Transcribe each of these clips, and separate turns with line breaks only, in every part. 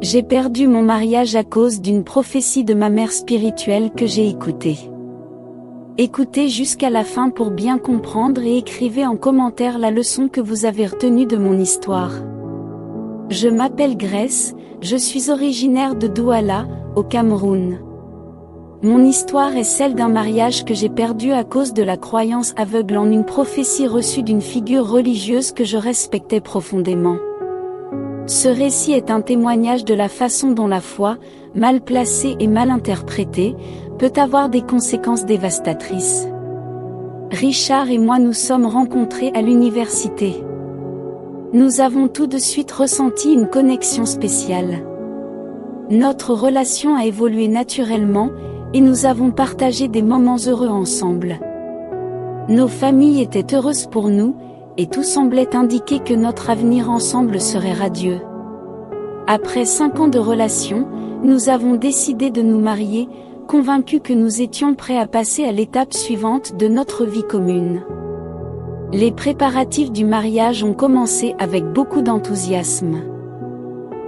J'ai perdu mon mariage à cause d'une prophétie de ma mère spirituelle que j'ai écoutée. Écoutez jusqu'à la fin pour bien comprendre et écrivez en commentaire la leçon que vous avez retenue de mon histoire. Je m'appelle Grace, je suis originaire de Douala, au Cameroun. Mon histoire est celle d'un mariage que j'ai perdu à cause de la croyance aveugle en une prophétie reçue d'une figure religieuse que je respectais profondément. Ce récit est un témoignage de la façon dont la foi, mal placée et mal interprétée, peut avoir des conséquences dévastatrices. Richard et moi nous sommes rencontrés à l'université. Nous avons tout de suite ressenti une connexion spéciale. Notre relation a évolué naturellement, et nous avons partagé des moments heureux ensemble. Nos familles étaient heureuses pour nous, et tout semblait indiquer que notre avenir ensemble serait radieux. Après 5 ans de relation, nous avons décidé de nous marier, convaincus que nous étions prêts à passer à l'étape suivante de notre vie commune. Les préparatifs du mariage ont commencé avec beaucoup d'enthousiasme.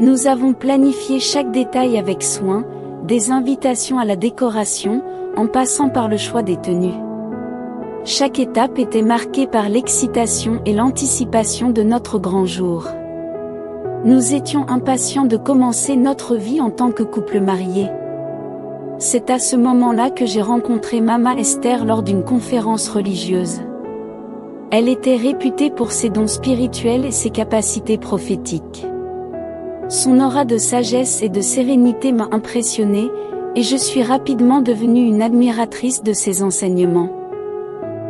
Nous avons planifié chaque détail avec soin, des invitations à la décoration, en passant par le choix des tenues. Chaque étape était marquée par l'excitation et l'anticipation de notre grand jour. Nous étions impatients de commencer notre vie en tant que couple marié. C'est à ce moment-là que j'ai rencontré Mama Esther lors d'une conférence religieuse. Elle était réputée pour ses dons spirituels et ses capacités prophétiques. Son aura de sagesse et de sérénité m'a impressionnée, et je suis rapidement devenue une admiratrice de ses enseignements.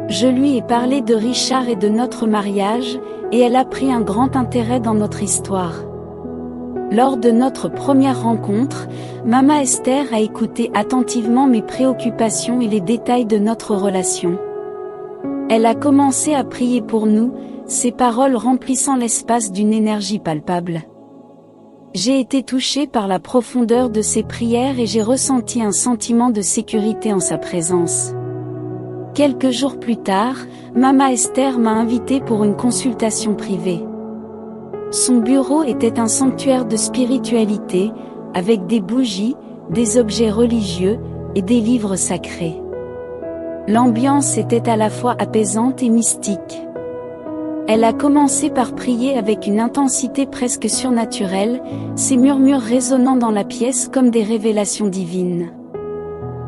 Je lui ai parlé de Richard et de notre mariage, et elle a pris un grand intérêt dans notre histoire. Lors de notre première rencontre, Mama Esther a écouté attentivement mes préoccupations et les détails de notre relation. Elle a commencé à prier pour nous, ses paroles remplissant l'espace d'une énergie palpable. J'ai été touchée par la profondeur de ses prières et j'ai ressenti un sentiment de sécurité en sa présence. Quelques jours plus tard, Mama Esther m'a invitée pour une consultation privée. Son bureau était un sanctuaire de spiritualité, avec des bougies, des objets religieux, et des livres sacrés. L'ambiance était à la fois apaisante et mystique. Elle a commencé par prier avec une intensité presque surnaturelle, ses murmures résonnant dans la pièce comme des révélations divines.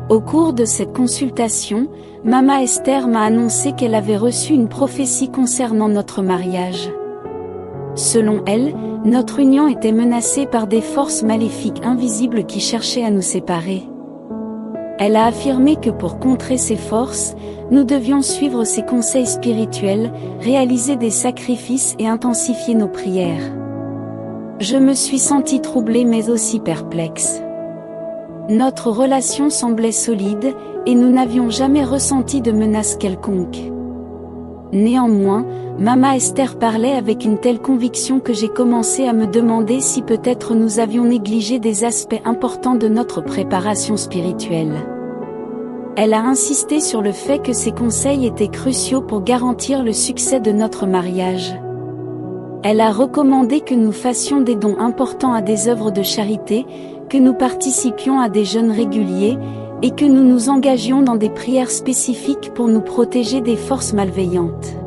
Au cours de cette consultation, Mama Esther m'a annoncé qu'elle avait reçu une prophétie concernant notre mariage. Selon elle, notre union était menacée par des forces maléfiques invisibles qui cherchaient à nous séparer. Elle a affirmé que pour contrer ces forces, nous devions suivre ses conseils spirituels, réaliser des sacrifices et intensifier nos prières. Je me suis sentie troublée mais aussi perplexe. Notre relation semblait solide, et nous n'avions jamais ressenti de menace quelconque. Néanmoins, Mama Esther parlait avec une telle conviction que j'ai commencé à me demander si peut-être nous avions négligé des aspects importants de notre préparation spirituelle. Elle a insisté sur le fait que ces conseils étaient cruciaux pour garantir le succès de notre mariage. Elle a recommandé que nous fassions des dons importants à des œuvres de charité, que nous participions à des jeûnes réguliers, et que nous nous engagions dans des prières spécifiques pour nous protéger des forces malveillantes.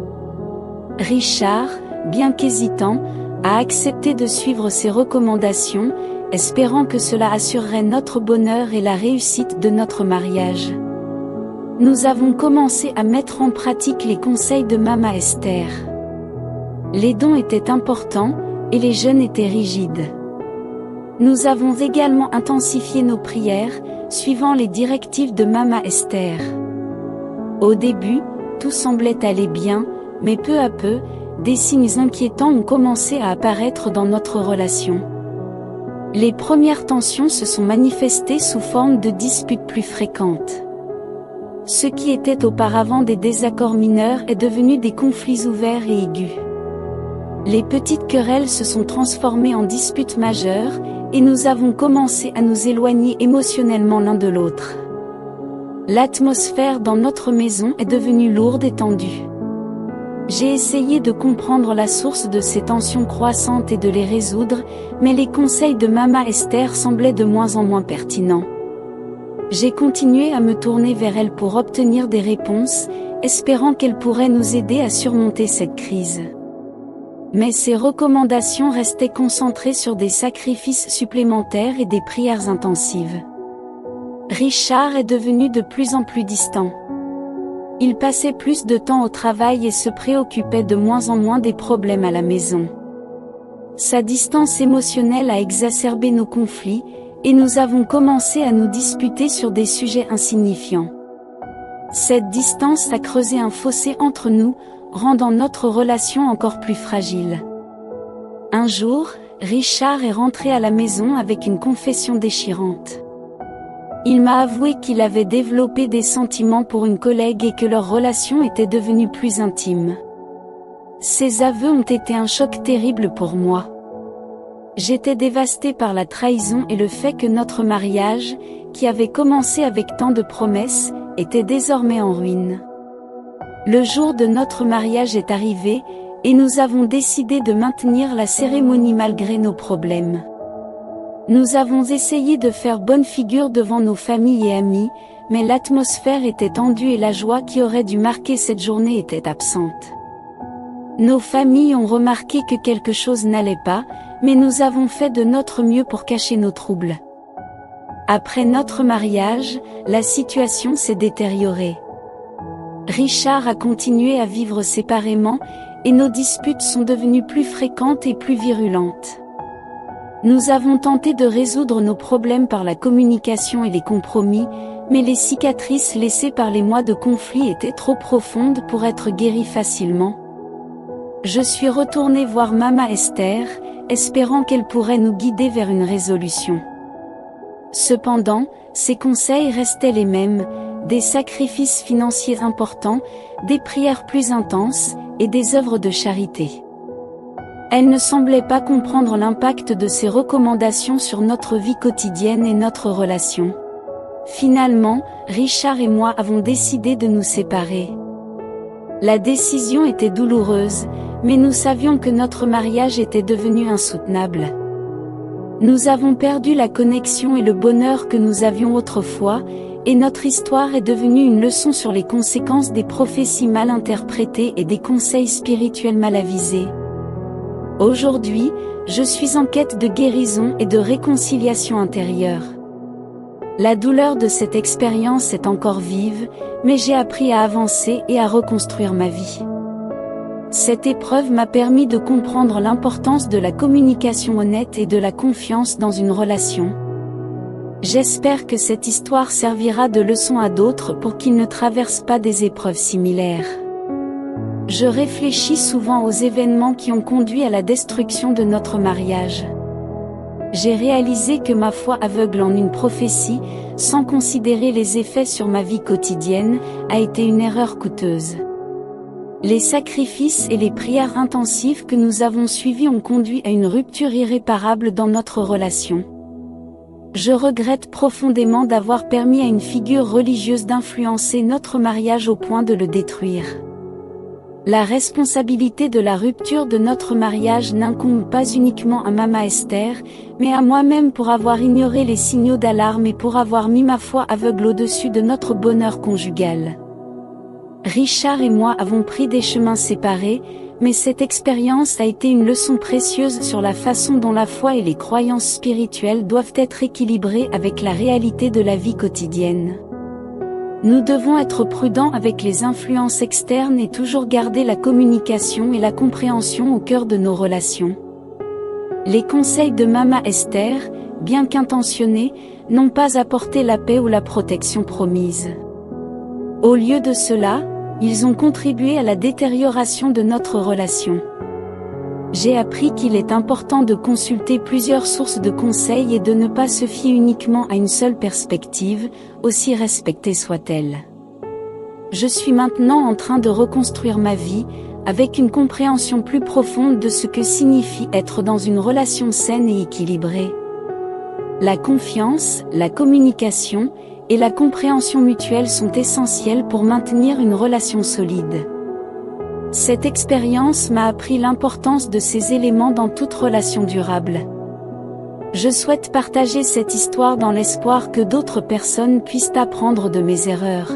Richard, bien qu'hésitant, a accepté de suivre ces recommandations, espérant que cela assurerait notre bonheur et la réussite de notre mariage. Nous avons commencé à mettre en pratique les conseils de Mama Esther. Les dons étaient importants, et les jeûnes étaient rigides. Nous avons également intensifié nos prières, suivant les directives de Mama Esther. Au début, tout semblait aller bien, mais peu à peu, des signes inquiétants ont commencé à apparaître dans notre relation. Les premières tensions se sont manifestées sous forme de disputes plus fréquentes. Ce qui était auparavant des désaccords mineurs est devenu des conflits ouverts et aigus. Les petites querelles se sont transformées en disputes majeures, et nous avons commencé à nous éloigner émotionnellement l'un de l'autre. L'atmosphère dans notre maison est devenue lourde et tendue. J'ai essayé de comprendre la source de ces tensions croissantes et de les résoudre, mais les conseils de Mama Esther semblaient de moins en moins pertinents. J'ai continué à me tourner vers elle pour obtenir des réponses, espérant qu'elle pourrait nous aider à surmonter cette crise. Mais ses recommandations restaient concentrées sur des sacrifices supplémentaires et des prières intensives. Richard est devenu de plus en plus distant. Il passait plus de temps au travail et se préoccupait de moins en moins des problèmes à la maison. Sa distance émotionnelle a exacerbé nos conflits, et nous avons commencé à nous disputer sur des sujets insignifiants. Cette distance a creusé un fossé entre nous, rendant notre relation encore plus fragile. Un jour, Richard est rentré à la maison avec une confession déchirante. Il m'a avoué qu'il avait développé des sentiments pour une collègue et que leur relation était devenue plus intime. Ces aveux ont été un choc terrible pour moi. J'étais dévastée par la trahison et le fait que notre mariage, qui avait commencé avec tant de promesses, était désormais en ruine. Le jour de notre mariage est arrivé, et nous avons décidé de maintenir la cérémonie malgré nos problèmes. Nous avons essayé de faire bonne figure devant nos familles et amis, mais l'atmosphère était tendue et la joie qui aurait dû marquer cette journée était absente. Nos familles ont remarqué que quelque chose n'allait pas, mais nous avons fait de notre mieux pour cacher nos troubles. Après notre mariage, la situation s'est détériorée. Richard a continué à vivre séparément, et nos disputes sont devenues plus fréquentes et plus virulentes. Nous avons tenté de résoudre nos problèmes par la communication et les compromis, mais les cicatrices laissées par les mois de conflit étaient trop profondes pour être guéries facilement. Je suis retournée voir Mama Esther, espérant qu'elle pourrait nous guider vers une résolution. Cependant, ses conseils restaient les mêmes, des sacrifices financiers importants, des prières plus intenses, et des œuvres de charité. Elle ne semblait pas comprendre l'impact de ces recommandations sur notre vie quotidienne et notre relation. Finalement, Richard et moi avons décidé de nous séparer. La décision était douloureuse, mais nous savions que notre mariage était devenu insoutenable. Nous avons perdu la connexion et le bonheur que nous avions autrefois, et notre histoire est devenue une leçon sur les conséquences des prophéties mal interprétées et des conseils spirituels mal avisés. Aujourd'hui, je suis en quête de guérison et de réconciliation intérieure. La douleur de cette expérience est encore vive, mais j'ai appris à avancer et à reconstruire ma vie. Cette épreuve m'a permis de comprendre l'importance de la communication honnête et de la confiance dans une relation. J'espère que cette histoire servira de leçon à d'autres pour qu'ils ne traversent pas des épreuves similaires. Je réfléchis souvent aux événements qui ont conduit à la destruction de notre mariage. J'ai réalisé que ma foi aveugle en une prophétie, sans considérer les effets sur ma vie quotidienne, a été une erreur coûteuse. Les sacrifices et les prières intensives que nous avons suivis ont conduit à une rupture irréparable dans notre relation. Je regrette profondément d'avoir permis à une figure religieuse d'influencer notre mariage au point de le détruire. La responsabilité de la rupture de notre mariage n'incombe pas uniquement à Mama Esther, mais à moi-même pour avoir ignoré les signaux d'alarme et pour avoir mis ma foi aveugle au-dessus de notre bonheur conjugal. Richard et moi avons pris des chemins séparés, mais cette expérience a été une leçon précieuse sur la façon dont la foi et les croyances spirituelles doivent être équilibrées avec la réalité de la vie quotidienne. Nous devons être prudents avec les influences externes et toujours garder la communication et la compréhension au cœur de nos relations. Les conseils de Mama Esther, bien qu'intentionnés, n'ont pas apporté la paix ou la protection promise. Au lieu de cela, ils ont contribué à la détérioration de notre relation. J'ai appris qu'il est important de consulter plusieurs sources de conseils et de ne pas se fier uniquement à une seule perspective, aussi respectée soit-elle. Je suis maintenant en train de reconstruire ma vie, avec une compréhension plus profonde de ce que signifie être dans une relation saine et équilibrée. La confiance, la communication, et la compréhension mutuelle sont essentielles pour maintenir une relation solide. Cette expérience m'a appris l'importance de ces éléments dans toute relation durable. Je souhaite partager cette histoire dans l'espoir que d'autres personnes puissent apprendre de mes erreurs.